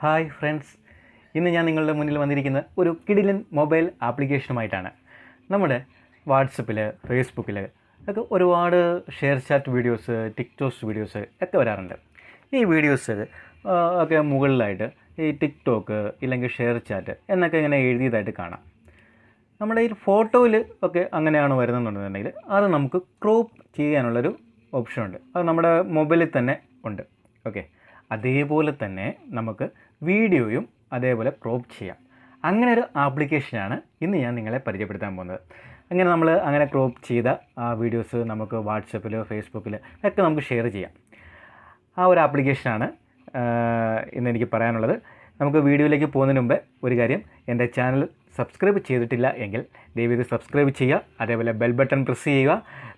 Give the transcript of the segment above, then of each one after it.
Hi friends, ഇന്ന് ഞാൻ നിങ്ങളുടെ മുന്നിൽ വന്നിരിക്കുന്ന ഒരു കിടിലൻ മൊബൈൽ ആപ്ലിക്കേഷനുമായിട്ടാണ്. നമ്മുടെ വാട്സപ്പിൽ, ഫേസ്ബുക്കിൽ ഒക്കെ ഒരുപാട് share chat videos, TikToks videos ഒക്കെ വരാറുണ്ട്. ഈ വീഡിയോസ് ഒക്കെ മുകളിലായിട്ട് ഈ ടിക്ടോക്ക് ഇല്ലെങ്കിൽ ഷെയർ ചാറ്റ് എന്നൊക്കെ ഇങ്ങനെ എഴുതിയതായിട്ട് കാണാം. നമ്മുടെ ഈ ഫോട്ടോയിൽ ഒക്കെ അങ്ങനെയാണ് വരുന്നതെന്നുണ്ടെന്നുണ്ടെങ്കിൽ അത് നമുക്ക് ക്രോപ്പ് ചെയ്യാനുള്ളൊരു ഓപ്ഷനുണ്ട്. അത് നമ്മുടെ മൊബൈലിൽ തന്നെ ഉണ്ട്. ഓക്കെ, അതേപോലെ തന്നെ നമുക്ക് വീഡിയോയും അതേപോലെ ക്രോപ്പ് ചെയ്യാം. അങ്ങനെ ഒരു ആപ്ലിക്കേഷനാണ് ഇന്ന് ഞാൻ നിങ്ങളെ പരിചയപ്പെടുത്താൻ പോകുന്നത്. അങ്ങനെ ക്രോപ്പ് ചെയ്ത ആ വീഡിയോസ് നമുക്ക് വാട്സപ്പിലോ ഫേസ്ബുക്കിലോ ഒക്കെ നമുക്ക് ഷെയർ ചെയ്യാം. ആ ഒരു ആപ്ലിക്കേഷനാണ് ഇന്ന് എനിക്ക് പറയാനുള്ളത്. നമുക്ക് വീഡിയോയിലേക്ക് പോകുന്നതിന് മുമ്പ് ഒരു കാര്യം, എൻ്റെ ചാനൽ സബ്സ്ക്രൈബ് ചെയ്തിട്ടില്ല എങ്കിൽ ദയവേത് സബ്സ്ക്രൈബ് ചെയ്യുക. അതേപോലെ ബെൽ ബട്ടൺ പ്രസ് ചെയ്യുക.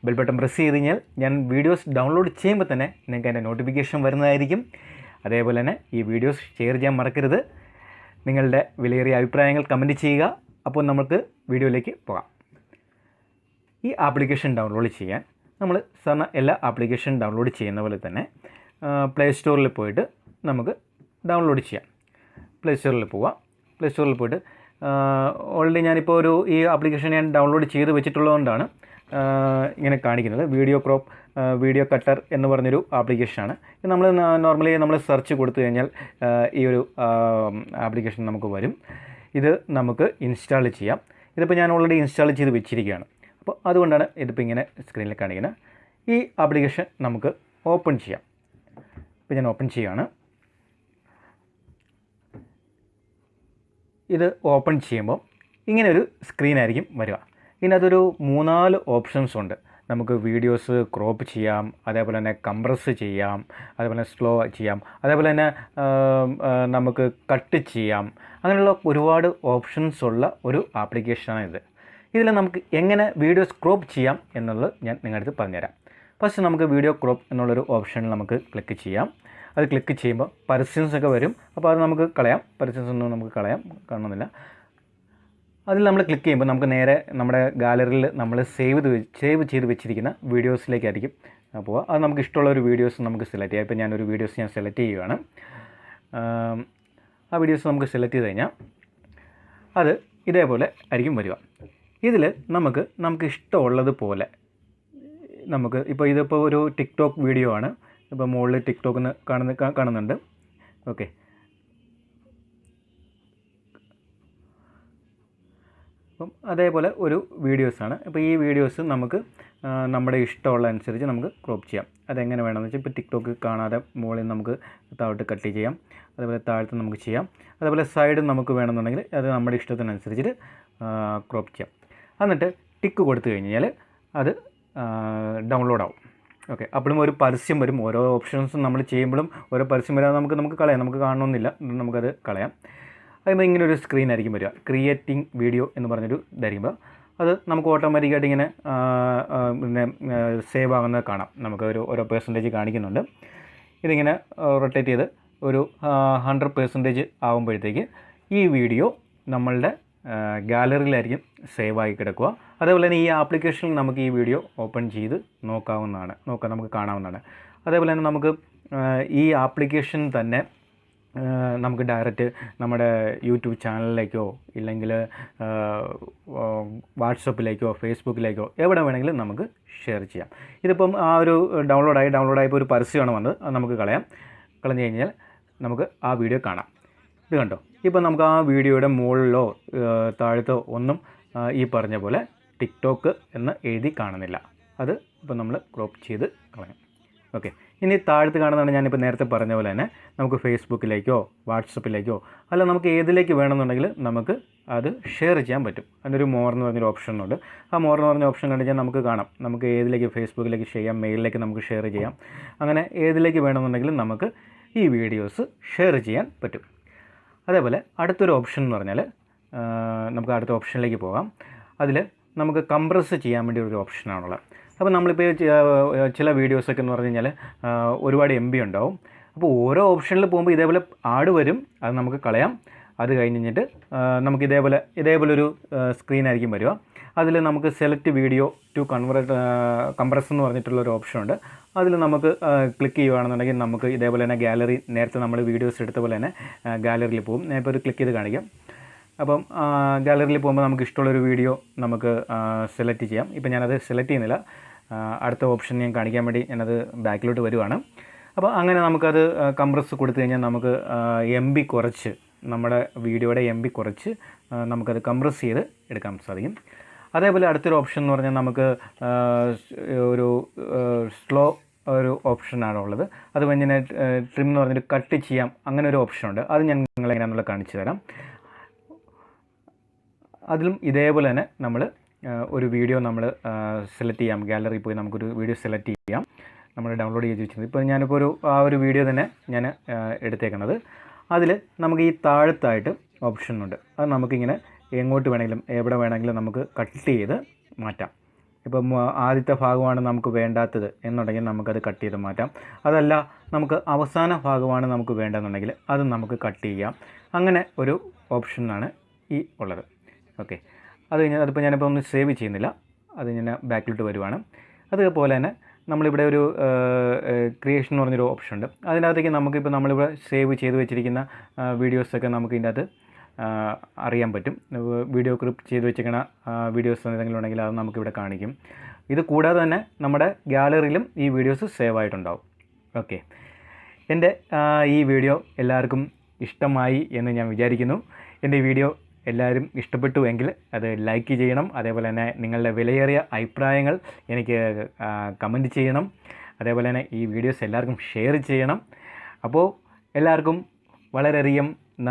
ബെൽ ബട്ടൺ പ്രസ് ചെയ്ത് കഴിഞ്ഞാൽ ഞാൻ വീഡിയോസ് ഡൗൺലോഡ് ചെയ്യുമ്പോൾ തന്നെ നിങ്ങൾക്ക് എൻ്റെ നോട്ടിഫിക്കേഷൻ വരുന്നതായിരിക്കും. അതേപോലെ തന്നെ ഈ വീഡിയോസ് ഷെയർ ചെയ്യാൻ മറക്കരുത്. നിങ്ങളുടെ വിലയേറിയ അഭിപ്രായങ്ങൾ കമൻറ്റ് ചെയ്യുക. അപ്പോൾ നമുക്ക് വീഡിയോയിലേക്ക് പോകാം. ഈ ആപ്ലിക്കേഷൻ ഡൗൺലോഡ് ചെയ്യാൻ നമ്മൾ സാധാരണ എല്ലാ ആപ്ലിക്കേഷൻ ഡൗൺലോഡ് ചെയ്യുന്ന പോലെ തന്നെ പ്ലേ സ്റ്റോറിൽ പോയിട്ട് നമുക്ക് ഡൗൺലോഡ് ചെയ്യാം. പ്ലേ സ്റ്റോറിൽ പോയിട്ട് ഓൾറെഡി ഞാനിപ്പോൾ ഈ ആപ്ലിക്കേഷൻ ഞാൻ ഡൗൺലോഡ് ചെയ്ത് വെച്ചിട്ടുള്ളതുകൊണ്ടാണ് ഇങ്ങനെ കാണിക്കുന്നത്. വീഡിയോ കട്ടർ എന്ന് പറഞ്ഞൊരു ആപ്ലിക്കേഷനാണ്. ഇത് നോർമലി നമ്മൾ സെർച്ച് കൊടുത്തു കഴിഞ്ഞാൽ ഈ ഒരു ആപ്ലിക്കേഷൻ നമുക്ക് വരും. ഇത് നമുക്ക് ഇൻസ്റ്റാൾ ചെയ്യാം. ഇതിപ്പോൾ ഞാൻ ഓൾറെഡി ഇൻസ്റ്റാൾ ചെയ്ത് വെച്ചിരിക്കുകയാണ്. അപ്പോൾ അതുകൊണ്ടാണ് ഇതിപ്പോൾ ഇങ്ങനെ സ്ക്രീനിൽ കാണിക്കുന്നത്. ഈ ആപ്ലിക്കേഷൻ നമുക്ക് ഓപ്പൺ ചെയ്യാം. ഇപ്പോൾ ഞാൻ ഓപ്പൺ ചെയ്യുകയാണ്. ഇത് ഓപ്പൺ ചെയ്യുമ്പോൾ ഇങ്ങനെ ഒരു സ്ക്രീനായിരിക്കും വരിക. ഇതിനകത്തൊരു 3-4 ഓപ്ഷൻസ് ഉണ്ട്. നമുക്ക് വീഡിയോസ് ക്രോപ്പ് ചെയ്യാം, അതേപോലെ തന്നെ കംപ്രസ് ചെയ്യാം, അതേപോലെ സ്ലോ ചെയ്യാം, അതേപോലെ തന്നെ നമുക്ക് കട്ട് ചെയ്യാം. അങ്ങനെയുള്ള ഒരുപാട് ഓപ്ഷൻസ് ഉള്ള ഒരു ആപ്ലിക്കേഷനാണ് ഇത്. ഇതിൽ നമുക്ക് എങ്ങനെ വീഡിയോസ് ക്രോപ്പ് ചെയ്യാം എന്നുള്ളത് ഞാൻ നിങ്ങളുടെ അടുത്ത് പറഞ്ഞുതരാം. ഫസ്റ്റ് നമുക്ക് വീഡിയോ ക്രോപ്പ് എന്നുള്ളൊരു ഓപ്ഷനിൽ നമുക്ക് ക്ലിക്ക് ചെയ്യാം. അത് ക്ലിക്ക് ചെയ്യുമ്പോൾ പരസ്യംസ് ഒക്കെ വരും. അപ്പോൾ അത് നമുക്ക് കളയാം. പരസ്യംസ് ഒന്നും നമുക്ക് കളയാം, കാണുന്നില്ല. അതിൽ നമ്മൾ ക്ലിക്ക് ചെയ്യുമ്പോൾ നമുക്ക് നേരെ നമ്മുടെ ഗാലറിയിൽ നമ്മൾ സേവ് ചെയ്ത് വെച്ചിരിക്കുന്ന വീഡിയോസിലേക്കായിരിക്കും പോവുക. അത് നമുക്ക് ഇഷ്ടമുള്ള ഒരു വീഡിയോസ് നമുക്ക് സെലക്ട് ചെയ്യാം. ഇപ്പോൾ ഞാനൊരു വീഡിയോസ് ഞാൻ സെലക്ട് ചെയ്യുകയാണ്. ആ വീഡിയോസ് നമുക്ക് സെലക്ട് ചെയ്ത് കഴിഞ്ഞാൽ അത് ഇതേപോലെ ആയിരിക്കും വരിക. ഇതിൽ നമുക്ക് ഇഷ്ടമുള്ളതുപോലെ ഇതിപ്പോൾ ഒരു ടിക്ടോക്ക് വീഡിയോ ആണ്. ഇപ്പോൾ മുകളിൽ ടിക്ടോക്കിന് കാണുന്നുണ്ട്. ഓക്കെ, അപ്പം അതേപോലെ ഒരു വീഡിയോസാണ്. അപ്പോൾ ഈ വീഡിയോസ് നമുക്ക് നമ്മുടെ ഇഷ്ടമുള്ള അനുസരിച്ച് നമുക്ക് ക്രോപ്പ് ചെയ്യാം. അതെങ്ങനെ വേണമെന്ന് വെച്ചാൽ ഇപ്പോൾ ടിക്ടോക്ക് കാണാതെ മുകളിൽ നമുക്ക് താഴോട്ട് കട്ട് ചെയ്യാം. അതേപോലെ താഴത്ത് നമുക്ക് ചെയ്യാം. അതേപോലെ സൈഡ് നമുക്ക് വേണമെന്നുണ്ടെങ്കിൽ അത് നമ്മുടെ ഇഷ്ടത്തിനനുസരിച്ചിട്ട് ക്രോപ്പ് ചെയ്യാം. എന്നിട്ട് ടിക്ക് കൊടുത്തു കഴിഞ്ഞാൽ അത് ഡൗൺലോഡ് ആവും. ഓക്കെ, അപ്പോഴും ഒരു പരസ്യം വരും. ഓരോ ഓപ്ഷൻസും നമ്മൾ ചെയ്യുമ്പോഴും ഓരോ പരസ്യം വരാതെ നമുക്ക് കളയാം. നമുക്ക് കാണണമെന്നില്ല, നമുക്കത് കളയാം. അതിപ്പോൾ ഇങ്ങനെ ഒരു സ്ക്രീൻ ആയിരിക്കും വരിക. ക്രിയേറ്റിംഗ് വീഡിയോ എന്ന് പറഞ്ഞൊരു ഇതായിരിക്കുമ്പോൾ അത് നമുക്ക് ഓട്ടോമാറ്റിക്കായിട്ട് ഇങ്ങനെ സേവ് ആകുന്നത് കാണാം. നമുക്ക് ഓരോ പെർസെൻറ്റേജ് കാണിക്കുന്നുണ്ട്. ഇതിങ്ങനെ റൊട്ടേറ്റ് ചെയ്ത് ഒരു 100% ആകുമ്പോഴത്തേക്ക് ഈ വീഡിയോ നമ്മളുടെ ഗാലറിയിലായിരിക്കും സേവ് ആയി കിടക്കുക. അതേപോലെ തന്നെ ഈ ആപ്ലിക്കേഷനിൽ നമുക്ക് ഈ വീഡിയോ ഓപ്പൺ ചെയ്ത് നമുക്ക് കാണാവുന്നതാണ്. അതേപോലെ തന്നെ നമുക്ക് ഈ ആപ്ലിക്കേഷൻ തന്നെ നമുക്ക് ഡയറക്റ്റ് നമ്മുടെ യൂട്യൂബ് ചാനലിലേക്കോ ഇല്ലെങ്കിൽ വാട്സപ്പിലേക്കോ ഫേസ്ബുക്കിലേക്കോ എവിടെ വേണമെങ്കിലും നമുക്ക് ഷെയർ ചെയ്യാം. ഇതിപ്പം ആ ഒരു ഡൗൺലോഡായപ്പോൾ ഒരു പരസ്യമാണ് വന്നത്. അത് നമുക്ക് കളഞ്ഞു കഴിഞ്ഞാൽ നമുക്ക് ആ വീഡിയോ കാണാം. ഇത് കണ്ടോ, ഇപ്പോൾ നമുക്ക് ആ വീഡിയോയുടെ മുകളിലോ താഴത്തോ ഒന്നും ഈ പറഞ്ഞ പോലെ ടിക്ടോക്ക് എന്ന് എഴുതി കാണുന്നില്ല. അത് ഇപ്പോൾ നമ്മൾ ക്രോപ്പ് ചെയ്ത് കളയാം. ഓക്കെ, ഇനി താഴത്ത് കാണുന്നതാണ് ഞാനിപ്പോൾ നേരത്തെ പറഞ്ഞ പോലെ തന്നെ നമുക്ക് ഫേസ്ബുക്കിലേക്കോ വാട്സപ്പിലേക്കോ അല്ല നമുക്ക് ഏതിലേക്ക് വേണമെന്നുണ്ടെങ്കിൽ നമുക്ക് അത് ഷെയർ ചെയ്യാൻ പറ്റും. അതിനൊരു മോർ എന്ന് പറഞ്ഞൊരു ഓപ്ഷനുണ്ട്. ആ മോർ എന്ന് പറഞ്ഞ ഓപ്ഷൻ കണ്ടു കഴിഞ്ഞാൽ നമുക്ക് കാണാം. നമുക്ക് ഏതിലേക്ക് ഫേസ്ബുക്കിലേക്ക് ഷെയർ ചെയ്യാം, മെയിലിലേക്ക് നമുക്ക് ഷെയർ ചെയ്യാം. അങ്ങനെ ഏതിലേക്ക് വേണമെന്നുണ്ടെങ്കിലും നമുക്ക് ഈ വീഡിയോസ് ഷെയർ ചെയ്യാൻ പറ്റും. അതേപോലെ അടുത്തൊരു ഓപ്ഷൻ എന്ന് പറഞ്ഞാൽ നമുക്ക് അടുത്ത ഓപ്ഷനിലേക്ക് പോകാം. അതിൽ നമുക്ക് കംപ്രസ് ചെയ്യാൻ വേണ്ടി ഒരു ഓപ്ഷനാണുള്ളത്. അപ്പോൾ നമ്മളിപ്പോൾ ചില വീഡിയോസൊക്കെ എന്ന് പറഞ്ഞു കഴിഞ്ഞാൽ ഒരുപാട് MB ഉണ്ടാവും. അപ്പോൾ ഓരോ ഓപ്ഷനിൽ പോകുമ്പോൾ ഇതേപോലെ ആഡ് വരും. അത് നമുക്ക് കളയാം. അത് കഴിഞ്ഞിട്ട് നമുക്ക് ഇതേപോലെ ഒരു സ്ക്രീനായിരിക്കും വരിക. അതിൽ നമുക്ക് സെലക്ട് വീഡിയോ ടു കംപ്രസ് എന്ന് പറഞ്ഞിട്ടുള്ളൊരു ഓപ്ഷനുണ്ട്. അതിൽ നമുക്ക് ക്ലിക്ക് ചെയ്യുകയാണെന്നുണ്ടെങ്കിൽ നമുക്ക് ഇതേപോലെ തന്നെ ഗാലറി, നേരത്തെ നമ്മൾ വീഡിയോസ് എടുത്ത പോലെ തന്നെ ഗാലറിയിൽ പോകും. ഞാൻ ഇപ്പോൾ ഒരു ക്ലിക്ക് ചെയ്ത് കാണിക്കാം. അപ്പം ഗാലറിയിൽ പോകുമ്പോൾ നമുക്ക് ഇഷ്ടമുള്ളൊരു വീഡിയോ നമുക്ക് സെലക്ട് ചെയ്യാം. ഇപ്പം ഞാനത് സെലക്ട് ചെയ്യുന്നില്ല. അടുത്ത ഓപ്ഷൻ ഞാൻ കാണിക്കാൻ വേണ്ടി ഞാനത് ബാക്കിലോട്ട് വരുവാണ്. അപ്പോൾ അങ്ങനെ നമുക്കത് കംപ്രസ് കൊടുത്തു കഴിഞ്ഞാൽ നമുക്ക് MB കുറച്ച്, നമ്മുടെ വീഡിയോയുടെ MB കുറച്ച് നമുക്കത് കംപ്രസ് ചെയ്ത് എടുക്കാൻ സാധിക്കും. അതേപോലെ അടുത്തൊരു ഓപ്ഷൻ എന്ന് പറഞ്ഞാൽ നമുക്ക് ഒരു സ്ലോ ഒരു ഓപ്ഷനാണ് ഉള്ളത്. അത് കഴിഞ്ഞാൽ ട്രിം എന്ന് പറഞ്ഞിട്ട് കട്ട് ചെയ്യാം, അങ്ങനെ ഒരു ഓപ്ഷനുണ്ട്. അത് ഞാൻ നിങ്ങളെ എങ്ങനെയാണെന്നുള്ളത് കാണിച്ചു തരാം. അതിലും ഇതേപോലെ തന്നെ നമ്മൾ ഒരു വീഡിയോ നമ്മൾ സെലക്ട് ചെയ്യാം. ഗാലറിയിൽ പോയി നമുക്കൊരു വീഡിയോ സെലക്ട് ചെയ്യാം, നമ്മൾ ഡൗൺലോഡ് ചെയ്ത് വെച്ചിട്ടുണ്ട്. ഇപ്പോൾ ഞാനിപ്പോൾ ഒരു വീഡിയോ തന്നെ ഞാൻ എടുത്തേക്കുന്നത്. അതിൽ നമുക്ക് ഈ താഴത്തായിട്ട് ഓപ്ഷനുണ്ട്. അത് നമുക്കിങ്ങനെ എങ്ങോട്ട് വേണമെങ്കിലും എവിടെ വേണമെങ്കിലും നമുക്ക് കട്ട് ചെയ്ത് മാറ്റാം. ഇപ്പം ആദ്യത്തെ ഭാഗമാണ് നമുക്ക് വേണ്ടാത്തത് എന്നുണ്ടെങ്കിൽ നമുക്കത് കട്ട് ചെയ്ത് മാറ്റാം. അതല്ല നമുക്ക് അവസാന ഭാഗമാണ് നമുക്ക് വേണ്ടതെന്നുണ്ടെങ്കിൽ അത് നമുക്ക് കട്ട് ചെയ്യാം. അങ്ങനെ ഒരു ഓപ്ഷനാണ് ഈ ഉള്ളത്. ഓക്കെ, അത് കഴിഞ്ഞാൽ അതിപ്പോൾ ഞാനിപ്പോൾ ഒന്ന് സേവ് ചെയ്യുന്നില്ല, അത് ഞാൻ ബാക്കിലോട്ട് വരുവാണ്. അതുപോലെ തന്നെ നമ്മളിവിടെ ഒരു ക്രിയേഷൻ എന്ന് പറഞ്ഞൊരു ഓപ്ഷൻ ഉണ്ട്. അതിനകത്തേക്ക് നമുക്കിപ്പോൾ നമ്മളിവിടെ സേവ് ചെയ്ത് വെച്ചിരിക്കുന്ന വീഡിയോസൊക്കെ നമുക്ക് ഇതിൻ്റെ അകത്ത് അറിയാൻ പറ്റും. വീഡിയോ ക്ലിപ്പ് ചെയ്ത് വെച്ചിരിക്കുന്ന വീഡിയോസ് എന്തെങ്കിലും ഉണ്ടെങ്കിൽ അത് നമുക്കിവിടെ കാണിക്കും. ഇത് കൂടാതെ തന്നെ നമ്മുടെ ഗാലറിയിലും ഈ വീഡിയോസ് സേവ് ആയിട്ടുണ്ടാവും. ഓക്കെ, എൻ്റെ ഈ വീഡിയോ എല്ലാവർക്കും ഇഷ്ടമായി എന്ന് ഞാൻ വിചാരിക്കുന്നു. എൻ്റെ ഈ വീഡിയോ എല്ലാവരും ഇഷ്ടപ്പെട്ടു എങ്കിൽ അത് ലൈക്ക് ചെയ്യണം. അതേപോലെ തന്നെ നിങ്ങളുടെ വിലയേറിയ അഭിപ്രായങ്ങൾ എനിക്ക് കമൻറ്റ് ചെയ്യണം. അതേപോലെ തന്നെ ഈ വീഡിയോസ് എല്ലാവർക്കും ഷെയർ ചെയ്യണം. അപ്പോൾ എല്ലാവർക്കും വളരെയധികം നന്ദി.